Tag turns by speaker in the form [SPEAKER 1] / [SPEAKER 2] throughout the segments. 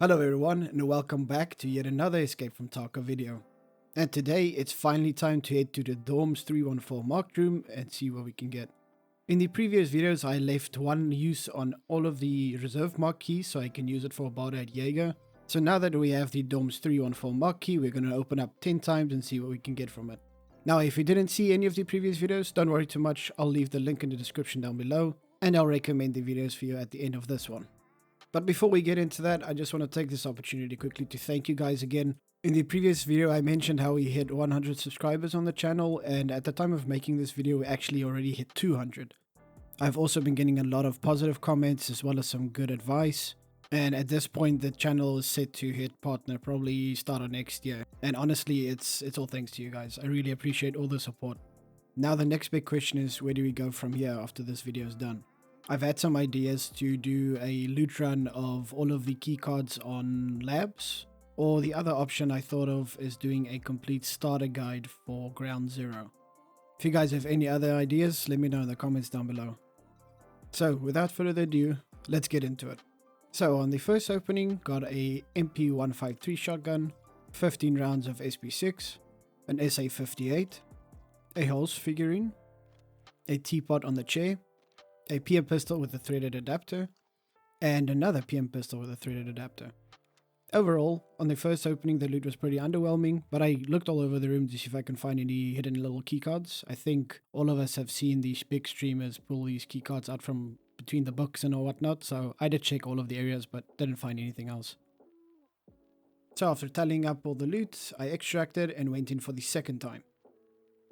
[SPEAKER 1] Hello everyone and welcome back to yet another Escape from Tarkov video. And today it's finally time to head to the Dorms 314 marked room and see what we can get. In the previous videos I left one use on all of the reserve mark keys so I can use it for a Barda at Jaeger. So now that we have the Dorms 314 mark key, we're going to open up 10 times and see what we can get from it. Now if you didn't see any of the previous videos, don't worry too much, I'll leave the link in the description down below and I'll recommend the videos for you at the end of this one. But before we get into that, I just want to take this opportunity quickly to thank you guys again. In the previous video, I mentioned how we hit 100 subscribers on the channel, and at the time of making this video, we actually already hit 200. I've also been getting a lot of positive comments as well as some good advice. And at this point, the channel is set to hit partner probably start of next year. And honestly, it's all thanks to you guys. I really appreciate all the support. Now the next big question is, where do we go from here after this video is done? I've had some ideas to do a loot run of all of the keycards on labs, or the other option I thought of is doing a complete starter guide for Ground Zero. If you guys have any other ideas, let me know in the comments down below. So without further ado, let's get into it. So on the first opening, got a MP153 shotgun, 15 rounds of SP6, an SA58, a Hulse figurine, a teapot on the chair, a PM pistol with a threaded adapter, and another PM pistol with a threaded adapter. Overall, on the first opening the loot was pretty underwhelming, but I looked all over the room to see if I can find any hidden little keycards. I think all of us have seen these big streamers pull these keycards out from between the books and or whatnot, so I did check all of the areas but didn't find anything else. So after tallying up all the loot, I extracted and went in for the second time.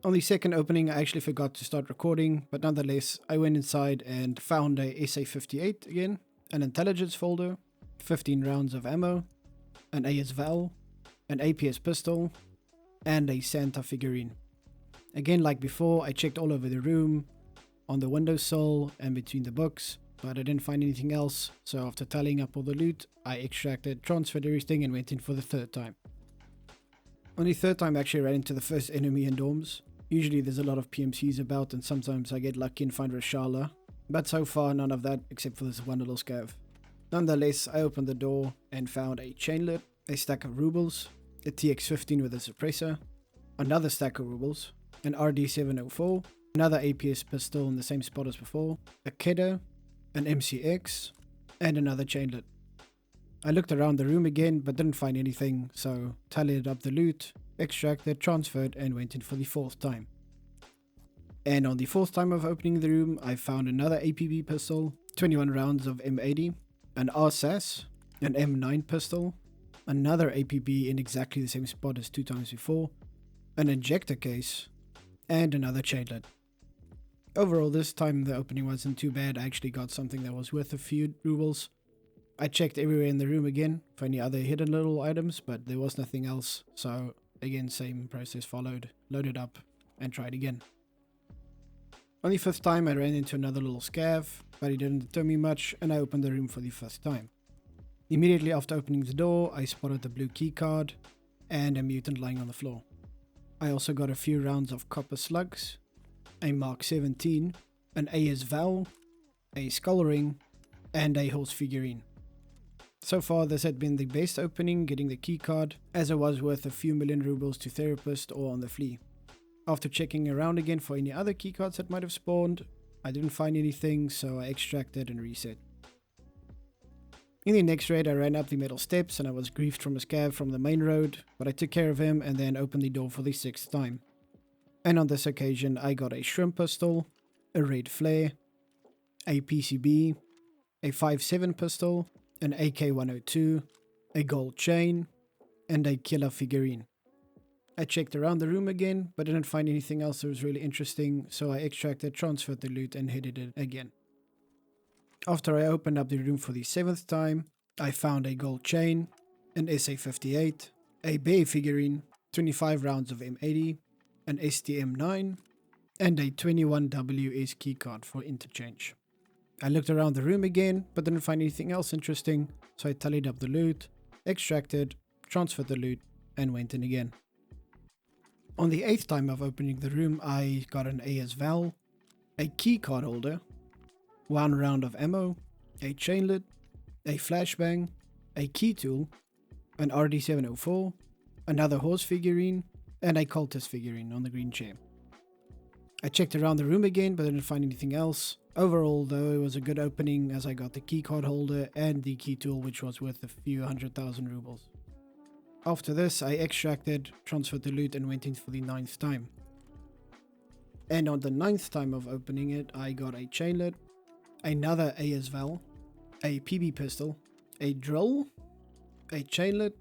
[SPEAKER 1] On the second opening, I actually forgot to start recording, but nonetheless, I went inside and found a SA58 again, an intelligence folder, 15 rounds of ammo, an ASVAL, an APS pistol, and a Santa figurine. Again, like before, I checked all over the room, on the windowsill and between the books, but I didn't find anything else, so after tallying up all the loot, I extracted, transferred everything and went in for the third time. On the third time I actually ran into the first enemy in dorms. Usually there's a lot of PMCs about and sometimes I get lucky and find Rashala, but so far none of that except for this one little scav. Nonetheless, I opened the door and found a chainlet, a stack of rubles, a TX15 with a suppressor, another stack of rubles, an RD704, another APS pistol in the same spot as before, a Kedda, an MCX, and another chainlet. I looked around the room again but didn't find anything, so tallied up the loot, extracted, transferred and went in for the fourth time. And on the fourth time of opening the room, I found another APB pistol, 21 rounds of M80, an RSAS, an M9 pistol, another APB in exactly the same spot as two times before, an injector case, and another chainlet. Overall, this time the opening wasn't too bad. I actually got something that was worth a few rubles. I checked everywhere in the room again for any other hidden little items, but there was nothing else, so again same process followed, loaded up and tried again. On the fifth time I ran into another little scav, but he didn't deter me much and I opened the room for the fifth time. Immediately after opening the door I spotted the blue key card and a mutant lying on the floor. I also got a few rounds of copper slugs, a Mark 17, an ASVAL, a skull ring and a Hulse figurine. So far this had been the best opening, getting the keycard, as it was worth a few million rubles to Therapist or on the Flea. After checking around again for any other keycards that might have spawned, I didn't find anything, so I extracted and reset. In the next raid I ran up the metal steps and I was griefed from a scav from the main road, but I took care of him and then opened the door for the sixth time. And on this occasion I got a shrimp pistol, a red flare, a PCB, a 5.7 pistol, an AK-102, a gold chain, and a killer figurine. I checked around the room again, but didn't find anything else that was really interesting, so I extracted, transferred the loot, and headed it again. After I opened up the room for the seventh time, I found a gold chain, an SA58, a bear figurine, 25 rounds of M80, an STM9, and a 21WS keycard for interchange. I looked around the room again, but didn't find anything else interesting, so I tallied up the loot, extracted, transferred the loot, and went in again. On the eighth time of opening the room, I got an ASVAL, a keycard holder, one round of ammo, a chainlet, a flashbang, a key tool, an RD704, another horse figurine, and a cultist figurine on the green chair. I checked around the room again, but didn't find anything else. Overall, though, it was a good opening as I got the keycard holder and the key tool, which was worth a few 100,000 rubles. After this, I extracted, transferred the loot, and went in for the 9th time. And on the 9th time of opening it, I got a chainlet, another ASVAL, a PB pistol, a drill, a chainlet,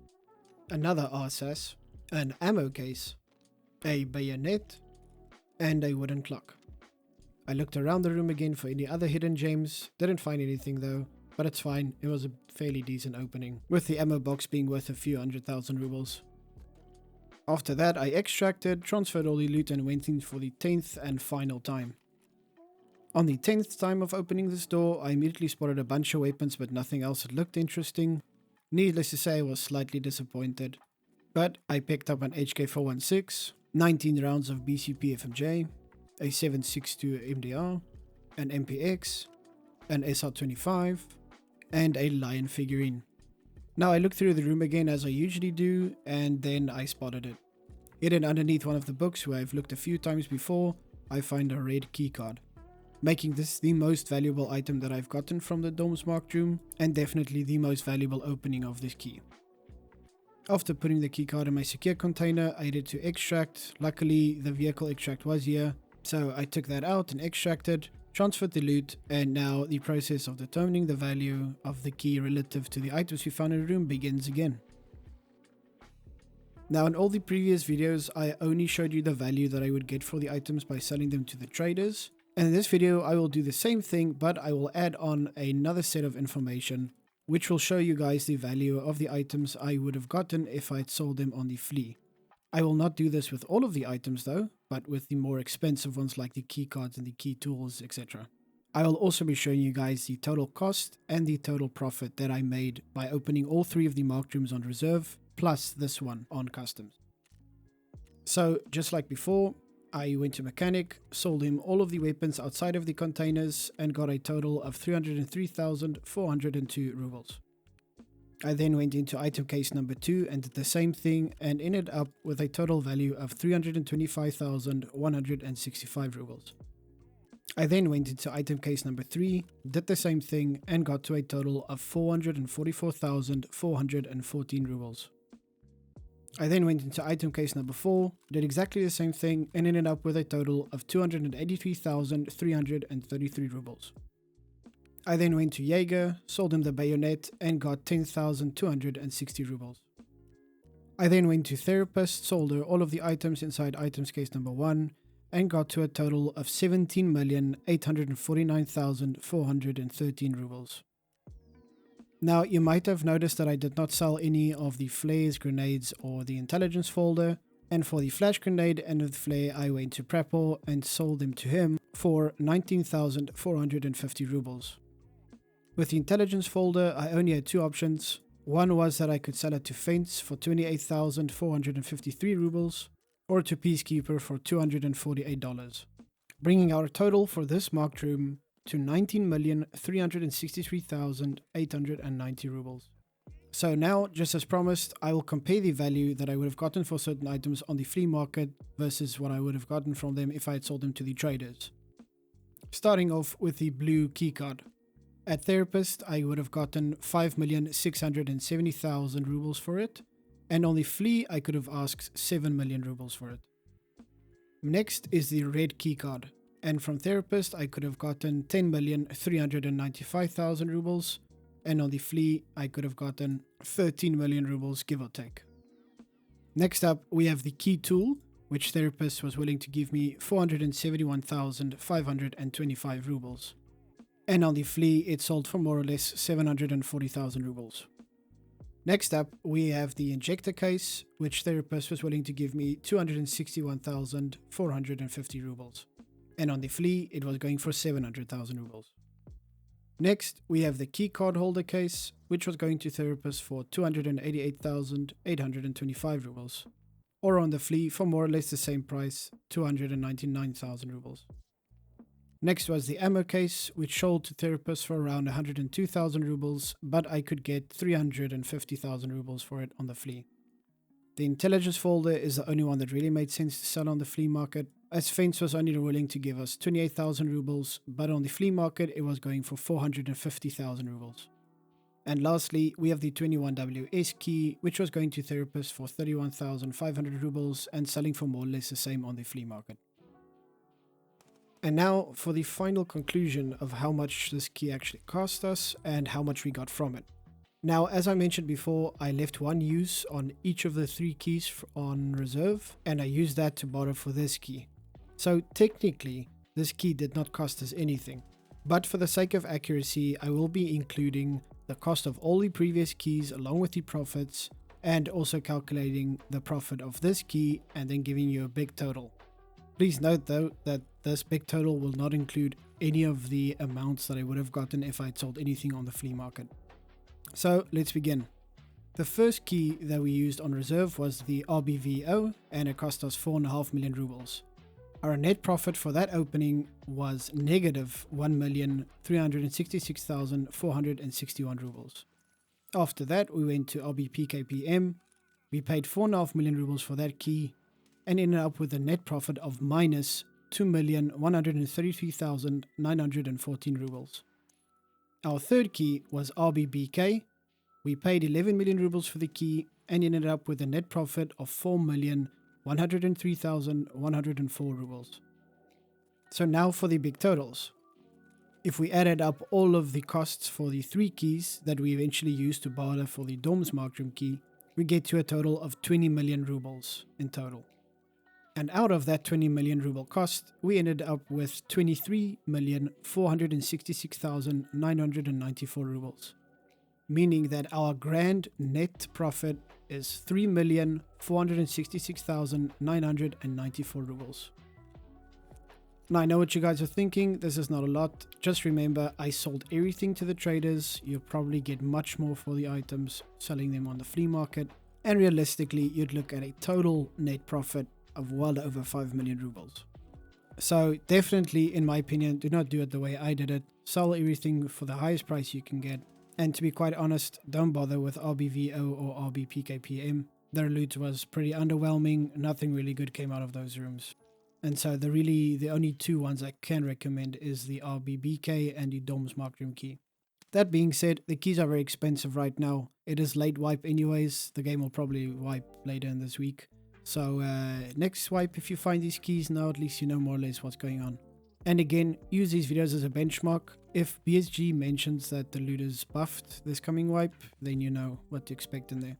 [SPEAKER 1] another RSAS, an ammo case, a bayonet, and a wooden clock. I looked around the room again for any other hidden gems, didn't find anything though, but it's fine, it was a fairly decent opening, with the ammo box being worth a few 100,000 rubles. After that, I extracted, transferred all the loot and went in for the 10th and final time. On the 10th time of opening this door, I immediately spotted a bunch of weapons but nothing else that looked interesting. Needless to say, I was slightly disappointed, but I picked up an HK416, 19 rounds of BCP FMJ, a 7.62 MDR, an MPX, an SR25, and a lion figurine. Now I looked through the room again as I usually do, and then I spotted it. Hidden underneath one of the books where I've looked a few times before, I find a red keycard, making this the most valuable item that I've gotten from the Dorms Marked Room, and definitely the most valuable opening of this key. After putting the keycard in my secure container, I headed to extract. Luckily, the vehicle extract was here, so I took that out and extracted, transferred the loot, and now the process of determining the value of the key relative to the items we found in the room begins again. Now, in all the previous videos, I only showed you the value that I would get for the items by selling them to the traders, and in this video I will do the same thing, but I will add on another set of information which will show you guys the value of the items I would have gotten if I had sold them on the Flea. I will not do this with all of the items though, but with the more expensive ones like the key cards and the key tools, etc. I will also be showing you guys the total cost and the total profit that I made by opening all 3 of the marked rooms on reserve, plus this one on customs. So just like before, I went to mechanic, sold him all of the weapons outside of the containers, and got a total of 303,402 rubles. I then went into item case number 2 and did the same thing and ended up with a total value of 325,165 rubles. I then went into item case number 3, did the same thing and got to a total of 444,414 rubles. I then went into item case number 4, did exactly the same thing and ended up with a total of 283,333 rubles. I then went to Jaeger, sold him the bayonet and got 10,260 rubles. I then went to Therapist, sold her all of the items inside items case number 1 and got to a total of 17,849,413 rubles. Now, you might have noticed that I did not sell any of the flares, grenades, or the intelligence folder, and for the flash grenade and the flare I went to Prepper and sold them to him for 19,450 rubles. With the intelligence folder, I only had 2 options. One was that I could sell it to Fence for 28,453 rubles, or to Peacekeeper for $248, bringing our total for this marked room to 19,363,890 rubles. So now, just as promised, I will compare the value that I would have gotten for certain items on the flea market versus what I would have gotten from them if I had sold them to the traders. Starting off with the blue keycard. At Therapist, I would have gotten 5,670,000 rubles for it, and on the Flea, I could have asked 7 million rubles for it. Next is the red keycard, and from Therapist, I could have gotten 10,395,000 rubles, and on the Flea, I could have gotten 13 million rubles, give or take. Next up, we have the key tool, which Therapist was willing to give me 471,525 rubles. And on the Flea, it sold for more or less 740,000 rubles. Next up, we have the injector case, which Therapist was willing to give me 261,450 rubles. And on the Flea, it was going for 700,000 rubles. Next, we have the key card holder case, which was going to Therapist for 288,825 rubles. Or on the Flea for more or less the same price, 299,000 rubles. Next was the ammo case, which sold to therapists for around 102,000 rubles, but I could get 350,000 rubles for it on the Flea. The intelligence folder is the only one that really made sense to sell on the flea market, as Fence was only willing to give us 28,000 rubles, but on the flea market it was going for 450,000 rubles. And lastly, we have the 21WS key, which was going to therapists for 31,500 rubles and selling for more or less the same on the flea market. And now for the final conclusion of how much this key actually cost us and how much we got from it. Now, as I mentioned before, I left one use on each of the 3 keys on reserve, and I used that to barter for this key. So technically, this key did not cost us anything. But for the sake of accuracy, I will be including the cost of all the previous keys along with the profits, and also calculating the profit of this key and then giving you a big total. Please note though that this big total will not include any of the amounts that I would have gotten if I had sold anything on the flea market. So let's begin. The first key that we used on reserve was the RBVO, and it cost us 4.5 million rubles. Our net profit for that opening was negative 1,366,461 rubles. After that, we went to RBPKPM. We paid 4.5 million rubles for that key and ended up with a net profit of minus 2,133,914 rubles. Our third key was RBBK. We paid 11 million rubles for the key and ended up with a net profit of 4,103,104 rubles. So now for the big totals. If we added up all of the costs for the 3 keys that we eventually used to barter for the Dorms Markroom key, we get to a total of 20 million rubles in total. And out of that 20 million ruble cost, we ended up with 23,466,994 rubles. Meaning that our grand net profit is 3,466,994 rubles. Now I know what you guys are thinking, this is not a lot. Just remember, I sold everything to the traders. You'll probably get much more for the items selling them on the flea market. And realistically, you'd look at a total net profit of well over 5 million rubles. So definitely, in my opinion, do not do it the way I did it. Sell everything for the highest price you can get. And to be quite honest, don't bother with RBVO or RBPKPM. Their loot was pretty underwhelming. Nothing really good came out of those rooms. And so the only 2 ones I can recommend is the RBBK and the Dorms Markroom key. That being said, the keys are very expensive right now. It is late wipe anyways. The game will probably wipe later in this week. So next swipe, if you find these keys now, at least you know more or less what's going on. And again, use these videos as a benchmark. If BSG mentions that the loot is buffed this coming wipe, then you know what to expect in there.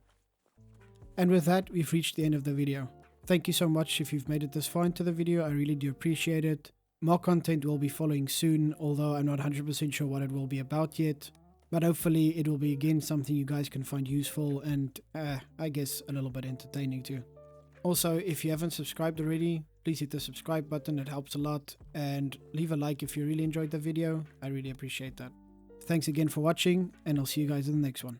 [SPEAKER 1] And with that, we've reached the end of the video. Thank you so much if you've made it this far into the video. I really do appreciate it. More content will be following soon, although I'm not 100% sure what it will be about yet. But hopefully it will be again something you guys can find useful and I guess a little bit entertaining too. Also, if you haven't subscribed already, please hit the subscribe button, it helps a lot, and leave a like if you really enjoyed the video. I really appreciate that. Thanks again for watching, and I'll see you guys in the next one.